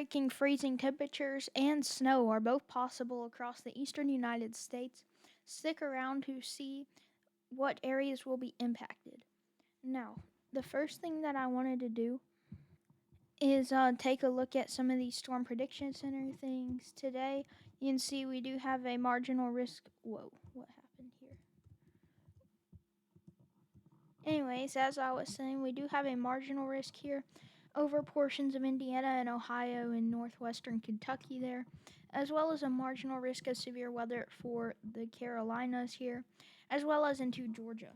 record-breaking freezing temperatures and snow are both possible across the eastern United States. Stick around to see what areas will be impacted. Now, the first thing that I wanted to do is take a look at some of these Storm Prediction Center things today. You can see we do have a marginal risk. Whoa, what happened here? Anyways, as I was saying, we do have a marginal risk here over portions of Indiana and Ohio and northwestern Kentucky there, as well as a marginal risk of severe weather for the Carolinas here, as well as into Georgia.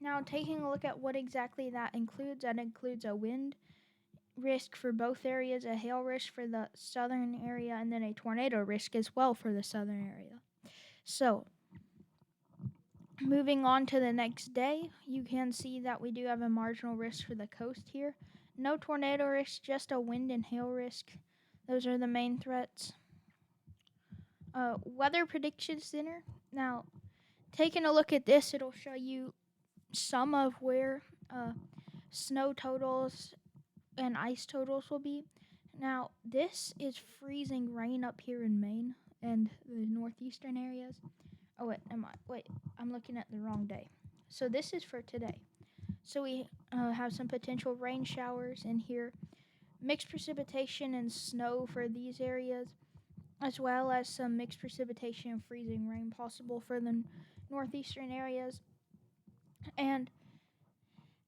Now, taking a look at what exactly that includes a wind risk for both areas, a hail risk for the southern area, and then a tornado risk as well for the southern area. So, moving on to the next day, you can see that we do have a marginal risk for the coast here. No tornado risk, just a wind and hail risk. Those are the main threats. Weather Prediction Center. Now, taking a look at this, it'll show you some of where snow totals and ice totals will be. Now, this is freezing rain up here in Maine and the northeastern areas. Oh, I'm looking at the wrong day. So this is for today. So we have some potential rain showers in here, mixed precipitation and snow for these areas, as well as some mixed precipitation and freezing rain possible for the northeastern areas. And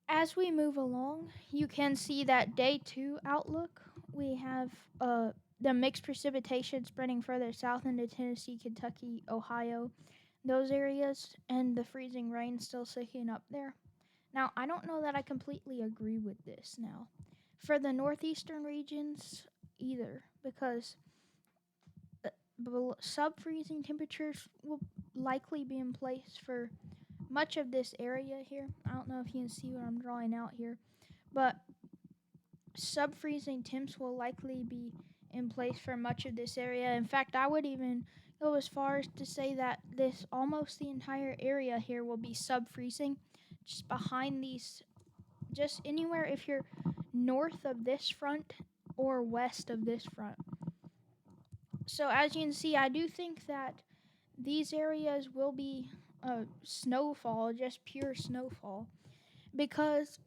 as we move along, you can see that day 2 outlook. We have the mixed precipitation spreading further south into Tennessee, Kentucky, Ohio, those areas, and the freezing rain still sticking up there. Now, I don't know that I completely agree with this now. For the northeastern regions, either, because sub-freezing temperatures will likely be in place for much of this area here. I don't know if you can see what I'm drawing out here, but sub-freezing temps will likely be in place for much of this area. In fact, I would even go as far as to say that this almost the entire area here will be sub-freezing, just behind these, just anywhere if you're north of this front or west of this front. So as you can see, I do think that these areas will be snowfall, just pure snowfall, because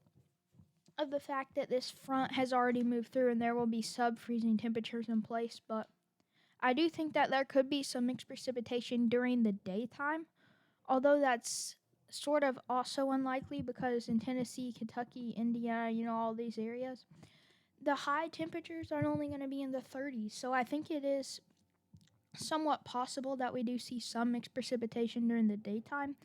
of the fact that this front has already moved through and there will be sub-freezing temperatures in place. But I do think that there could be some mixed precipitation during the daytime, although that's sort of also unlikely because in Tennessee, Kentucky, Indiana, all these areas, the high temperatures are only going to be in the 30s. So I think it is somewhat possible that we do see some mixed precipitation during the daytime.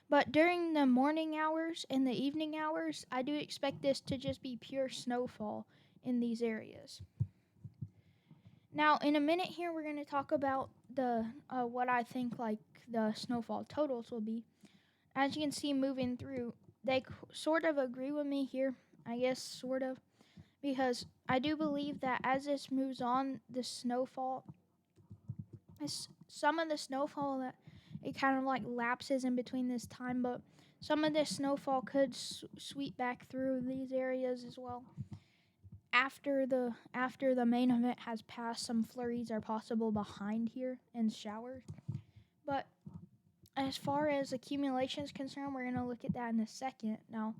But during the morning hours and the evening hours, I do expect this to just be pure snowfall in these areas. Now, in a minute here, we're going to talk about the what I think like the snowfall totals will be. As you can see moving through, they sort of agree with me here, I guess, sort of, because I do believe that as this moves on, the snowfall, some of the snowfall that it kind of like lapses in between this time, but some of this snowfall could sweep back through these areas as well. After the main event has passed, some flurries are possible behind here and showers. But as far as accumulation is concerned, we're going to look at that in a second. Now,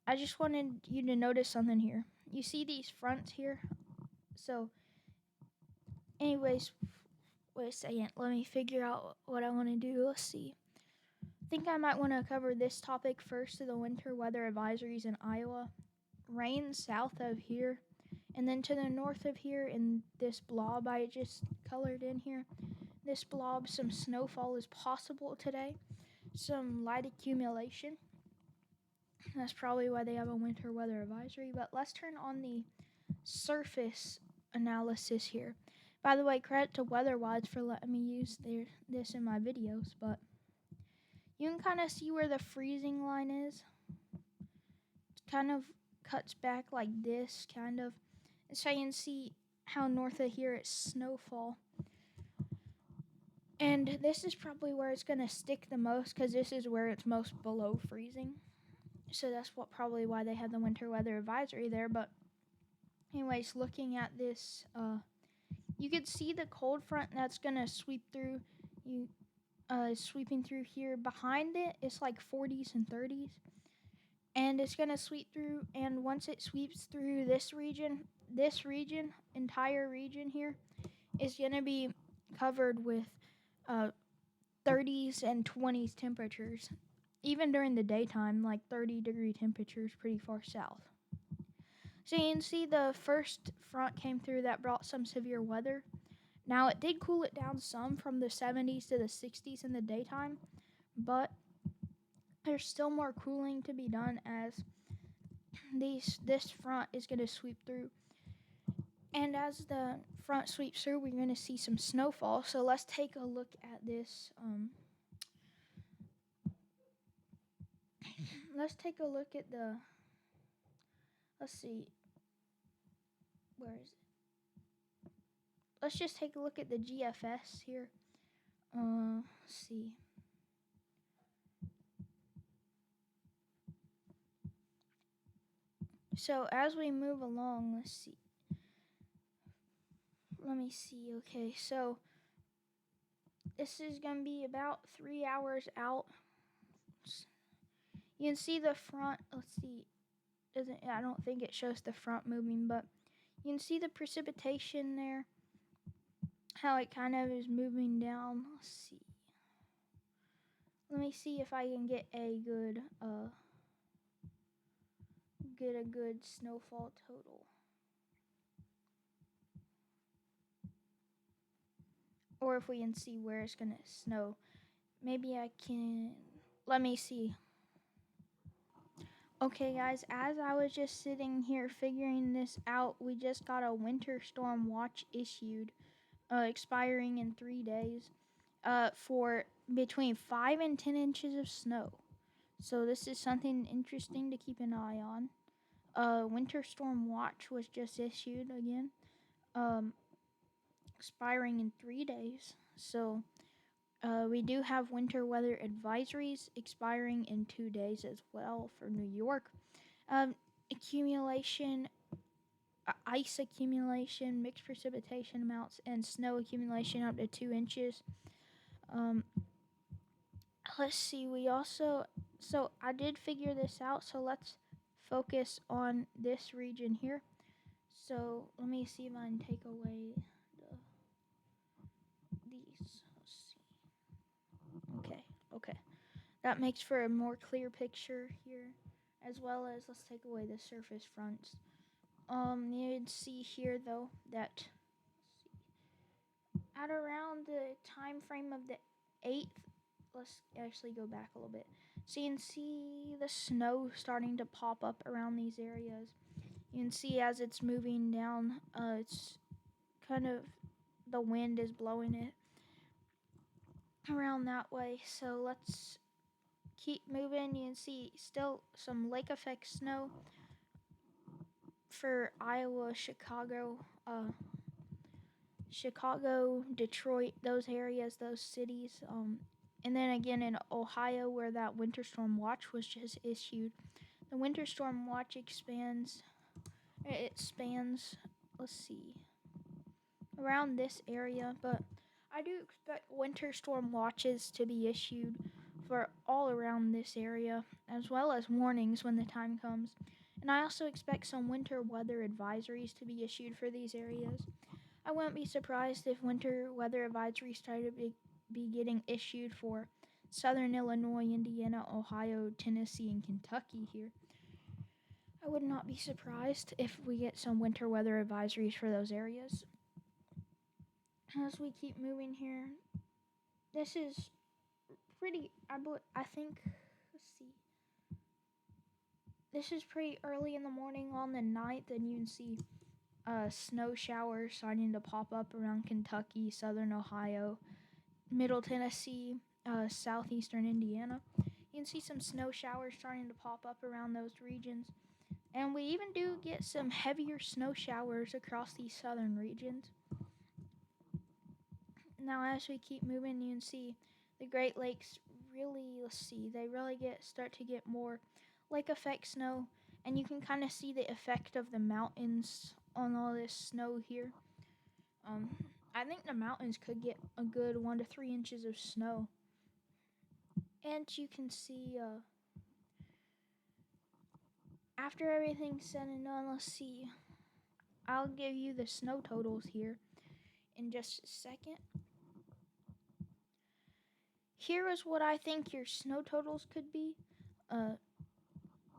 I just wanted you to notice something here. You see these fronts here? So, anyways, wait a second. Let me figure out what I want to do. Let's see. I think I might want to cover this topic first, the winter weather advisories in Iowa. Rain south of here, and then to the north of here in this blob I just colored in here. This blob, some snowfall is possible today. Some light accumulation. That's probably why they have a winter weather advisory. But let's turn on the surface analysis here. By the way, credit to Weatherwise for letting me use this in my videos. But you can kind of see where the freezing line is. It kind of cuts back like this, kind of. So you can see how north of here it's snowfall. And this is probably where it's going to stick the most because this is where it's most below freezing. So that's probably why they have the winter weather advisory there. But Anyways, looking at this, you could see the cold front that's gonna sweep through. You sweeping through here. Behind it, it's like 40s and 30s, and it's gonna sweep through. And once it sweeps through this region, entire region here, is gonna be covered with uh, 30s and 20s temperatures. Even during the daytime, like 30-degree temperatures pretty far south. So you can see the first front came through that brought some severe weather. Now it did cool it down some from the 70s to the 60s in the daytime, but there's still more cooling to be done as this front is going to sweep through. And as the front sweeps through, we're going to see some snowfall. So let's take a look at this. Let's take a look at the. Let's see. Where is it? Let's just take a look at the GFS here. Let's see. So as we move along, let's see. Let me see. Okay, so this is going to be about 3 hours out. You can see the front. Let's see. I don't think it shows the front moving, but you can see the precipitation there. How it kind of is moving down. Let's see. Let me see if I can get a good snowfall total. Or if we can see where it's going to snow. Maybe I can. Let me see. Okay, guys, as I was just sitting here figuring this out, we just got a winter storm watch issued, expiring in 3 days, for between 5 and 10 inches of snow. So this is something interesting to keep an eye on. Winter storm watch was just issued again, expiring in 3 days. So we do have winter weather advisories expiring in 2 days as well for New York. Accumulation, ice accumulation, mixed precipitation amounts, and snow accumulation up to 2 inches. Let's see, so I did figure this out, so let's focus on this region here. So let me see if I can take away these. Let's see. Okay. That makes for a more clear picture here, as well as let's take away the surface fronts. You'd see here though that at around the time frame of the 8th, let's actually go back a little bit. So you can see the snow starting to pop up around these areas. You can see as it's moving down, it's kind of the wind is blowing it around that way. So let's keep moving. You can see still some lake effect snow for Iowa, Chicago, Detroit, those areas, those cities. And then again in Ohio, where that winter storm watch was just issued. The winter storm watch spans, let's see, around this area, but I do expect winter storm watches to be issued for all around this area, as well as warnings when the time comes. And I also expect some winter weather advisories to be issued for these areas. I wouldn't be surprised if winter weather advisories started to be getting issued for southern Illinois, Indiana, Ohio, Tennessee, and Kentucky here. I would not be surprised if we get some winter weather advisories for those areas. As we keep moving here, this is pretty, I think, let's see. This is pretty early in the morning on the 9th, and you can see snow showers starting to pop up around Kentucky, southern Ohio, middle Tennessee, southeastern Indiana. You can see some snow showers starting to pop up around those regions. And we even do get some heavier snow showers across these southern regions. Now, as we keep moving, you can see the Great Lakes they really start to get more lake effect snow, and you can kind of see the effect of the mountains on all this snow here. I think the mountains could get a good 1 to 3 inches of snow. And you can see, after everything's said and done, let's see. I'll give you the snow totals here in just a second. Here is what I think your snow totals could be.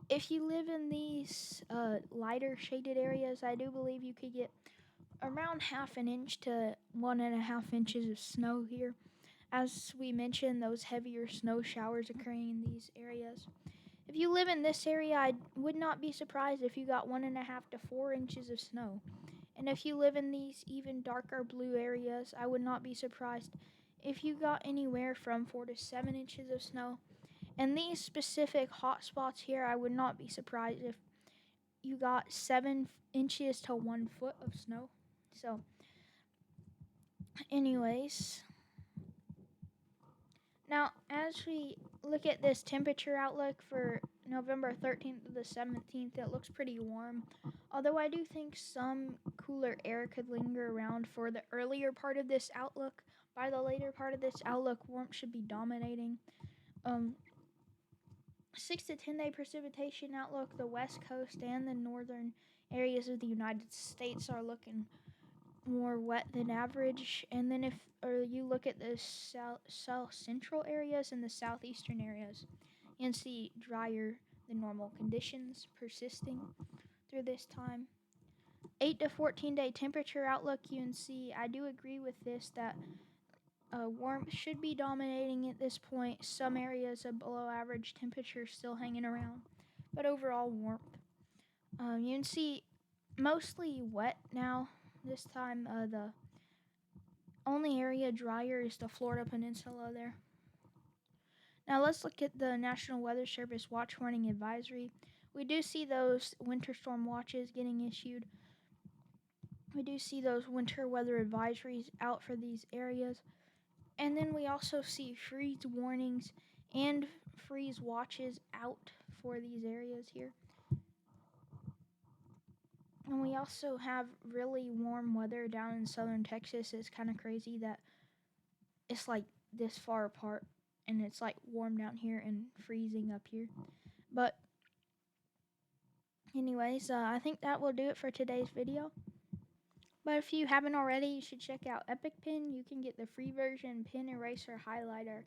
If you live in these lighter shaded areas, I do believe you could get around 1/2 inch to 1.5 inches of snow here. As we mentioned, those heavier snow showers occurring in these areas. If you live in this area, I would not be surprised if you got 1.5 to 4 inches of snow. And if you live in these even darker blue areas, I would not be surprised if you got anywhere from 4 to 7 inches of snow. And these specific hot spots here, I would not be surprised if you got 7 inches to 1 foot of snow. So, anyways, now as we look at this temperature outlook for November 13th to the 17th, it looks pretty warm. Although I do think some cooler air could linger around for the earlier part of this outlook. By the later part of this outlook, warmth should be dominating. 6 to 10 day precipitation outlook, the west coast and the northern areas of the United States are looking more wet than average. And then if you look at the south central areas and the southeastern areas, you can see drier than normal conditions persisting through this time. 8 to 14 day temperature outlook, you can see I do agree with this that warmth should be dominating at this point. Some areas of below average temperature still hanging around, but overall warmth. You can see mostly wet now. This time, the only area drier is the Florida Peninsula there. Now let's look at the National Weather Service watch warning advisory. We do see those winter storm watches getting issued. We do see those winter weather advisories out for these areas. And then we also see freeze warnings and freeze watches out for these areas here. And we also have really warm weather down in southern Texas. It's kind of crazy that it's like this far apart and it's like warm down here and freezing up here. But anyways, I think that will do it for today's video. But if you haven't already, you should check out EpicPen. You can get the free version pen eraser highlighter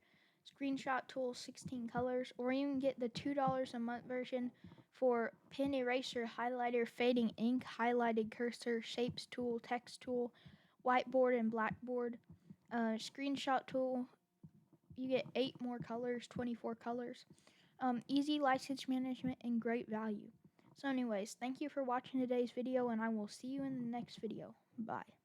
screenshot tool 16 colors, or you can get the $2 a month version for pen eraser highlighter fading ink highlighted cursor shapes tool text tool whiteboard and blackboard screenshot tool. You get 8 more colors, 24 colors, easy license management, and great value. So anyways, thank you for watching today's video, and I will see you in the next video. Bye.